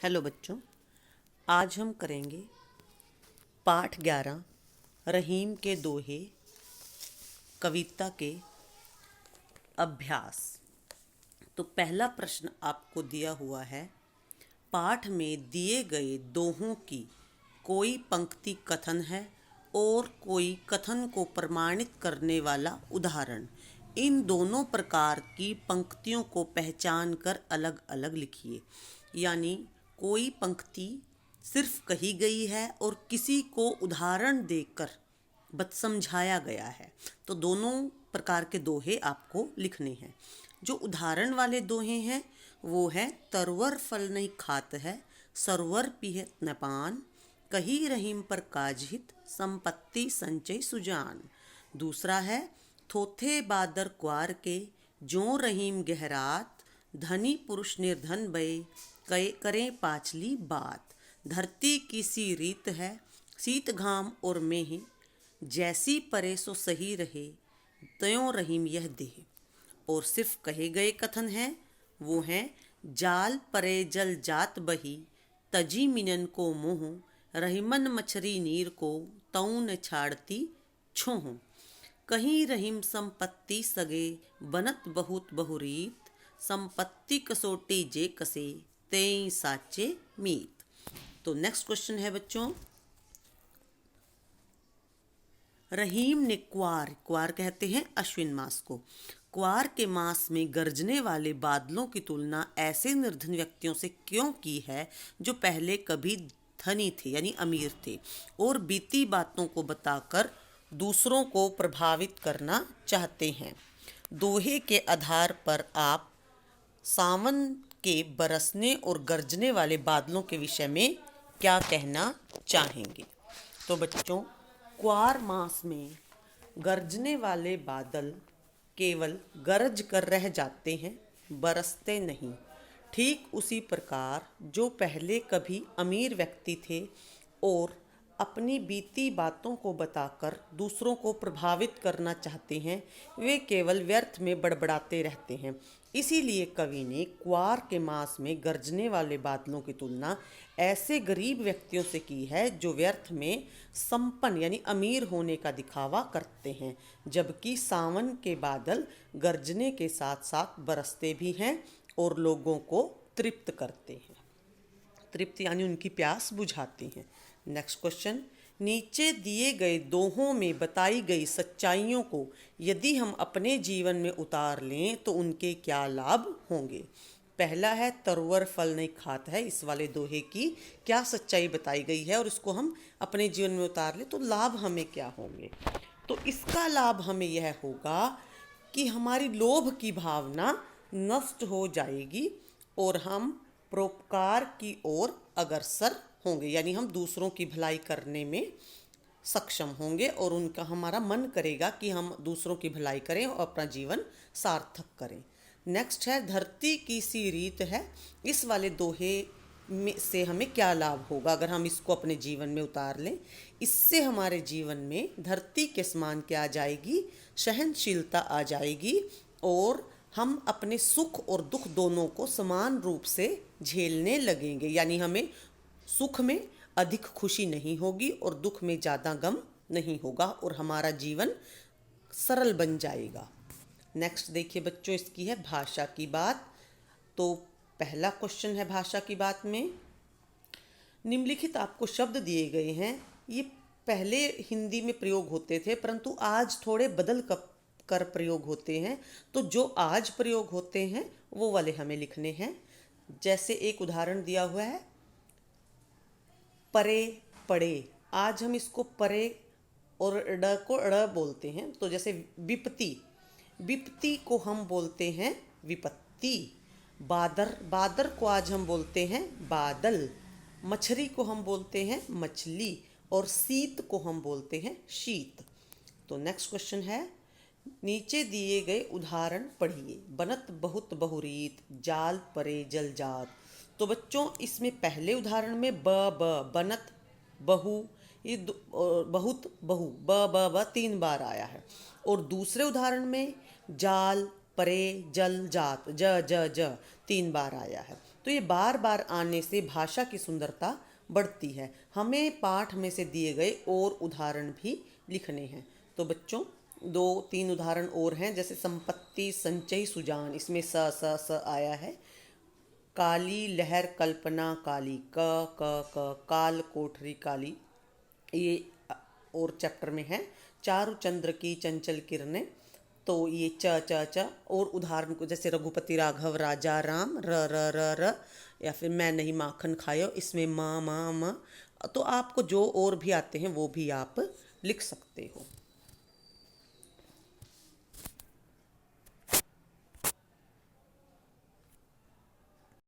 Hello बच्चों, आज हम करेंगे पाठ 11 रहीम के दोहे कविता के अभ्यास। तो पहला प्रश्न आपको दिया हुआ है, पाठ में दिए गए दोहों की कोई पंक्ति कथन है और कोई कथन को प्रमाणित करने वाला उदाहरण। इन दोनों प्रकार की पंक्तियों को पहचान कर अलग अलग लिखिए। यानी कोई पंक्ति सिर्फ कही गई है और किसी को उदाहरण देकर बत समझाया गया है। तो दोनों प्रकार के दोहे आपको लिखने हैं। जो उदाहरण वाले दोहे हैं वो है, तरवर फल नहीं खात है, सरवर पीहत न पान, कही रहीम पर काजहित, संपत्ति संचय सुजान। दूसरा है, थोथे बादर क्वार के, जो रहीम गहरात, धनी पुरुष निर्धन बय, करें पाचली बात। धरती की सी रीत है, शीत घाम और मेह, जैसी परे सो सही रहे, त्यों रहीम यह देह। और सिर्फ कहे गए कथन हैं वो हैं, जाल परे जल जात बही, तजी मिनन को मोह, रहीमन मछरी नीर को, तऊ न छाड़ती छोह। कहीं रहीम संपत्ति सगे, बनत बहुत बहुरीत, संपत्ति कसोटी जे कसे, तेई साचे मीत। तो नेक्स्ट क्वेश्चन है बच्चों, रहीम ने क्वार कहते हैं अश्विन मास को, क्वार के मास में गरजने वाले बादलों की तुलना ऐसे निर्धन व्यक्तियों से क्यों की है जो पहले कभी धनी थे यानी अमीर थे और बीती बातों को बताकर दूसरों को प्रभावित करना चाहते हैं। दोहे के आधार पर आप सावन के बरसने और गरजने वाले बादलों के विषय में क्या कहना चाहेंगे। तो बच्चों, क्वार मास में गरजने वाले बादल केवल गरज कर रह जाते हैं, बरसते नहीं। ठीक उसी प्रकार जो पहले कभी अमीर व्यक्ति थे और अपनी बीती बातों को बताकर दूसरों को प्रभावित करना चाहते हैं, वे केवल व्यर्थ में बड़बड़ाते रहते हैं। इसीलिए कवि ने क्वार के मास में गरजने वाले बादलों की तुलना ऐसे गरीब व्यक्तियों से की है जो व्यर्थ में संपन्न यानी अमीर होने का दिखावा करते हैं, जबकि सावन के बादल गरजने के साथ साथ बरसते भी हैं और लोगों को तृप्त करते हैं। तृप्त यानी उनकी प्यास बुझाते हैं। नेक्स्ट क्वेश्चन, नीचे दिए गए दोहों में बताई गई सच्चाइयों को यदि हम अपने जीवन में उतार लें तो उनके क्या लाभ होंगे। पहला है, तरवर फल नहीं खात है, इस वाले दोहे की क्या सच्चाई बताई गई है और इसको हम अपने जीवन में उतार लें तो लाभ हमें क्या होंगे। तो इसका लाभ हमें यह होगा कि हमारी लोभ की भावना नष्ट हो जाएगी और हम परोपकार की ओर अग्रसर होंगे, यानी हम दूसरों की भलाई करने में सक्षम होंगे और उनका हमारा मन करेगा कि हम दूसरों की भलाई करें और अपना जीवन सार्थक करें। नेक्स्ट है, धरती की सी रीत है, इस वाले दोहे में से हमें क्या लाभ होगा अगर हम इसको अपने जीवन में उतार लें। इससे हमारे जीवन में धरती के समान क्या आ जाएगी, सहनशीलता आ जाएगी और हम अपने सुख और दुख दोनों को समान रूप से झेलने लगेंगे। यानी हमें सुख में अधिक खुशी नहीं होगी और दुख में ज़्यादा गम नहीं होगा और हमारा जीवन सरल बन जाएगा। नेक्स्ट देखिए बच्चों, इसकी है भाषा की बात। तो पहला क्वेश्चन है भाषा की बात में, निम्नलिखित आपको शब्द दिए गए हैं, ये पहले हिंदी में प्रयोग होते थे परंतु आज थोड़े बदल कर प्रयोग होते हैं। तो जो आज प्रयोग होते हैं वो वाले हमें लिखने हैं। जैसे एक उदाहरण दिया हुआ है, परे पड़े, आज हम इसको परे और ड को ड़ बोलते हैं। तो जैसे विपत्ति, विपत्ति को हम बोलते हैं विपत्ति। बादर, बादर को आज हम बोलते हैं बादल। मछली को हम बोलते हैं मछली और शीत को हम बोलते हैं शीत। तो नेक्स्ट क्वेश्चन है, नीचे दिए गए उदाहरण पढ़िए। बनत बहुत बहुरीत, जाल परे जल जात। तो बच्चों, इसमें पहले उदाहरण में बनत बहु, ये बहुत बहु ब 3 बार आया है और दूसरे उदाहरण में जाल परे जल जात ज 3 बार आया है। तो ये बार बार आने से भाषा की सुंदरता बढ़ती है। हमें पाठ में से दिए गए और उदाहरण भी लिखने हैं। तो बच्चों, दो तीन उदाहरण और हैं, जैसे संपत्ति संचयी सुजान, इसमें स आया है। काली लहर कल्पना काली, क काल कोठरी काली, ये और चैप्टर में है। चारु चंद्र की चंचल किरणें, तो ये च और उदाहरण को जैसे रघुपति राघव राजा राम, र, या फिर मैं नहीं माखन खायो, इसमें म। तो आपको जो और भी आते हैं वो भी आप लिख सकते हो।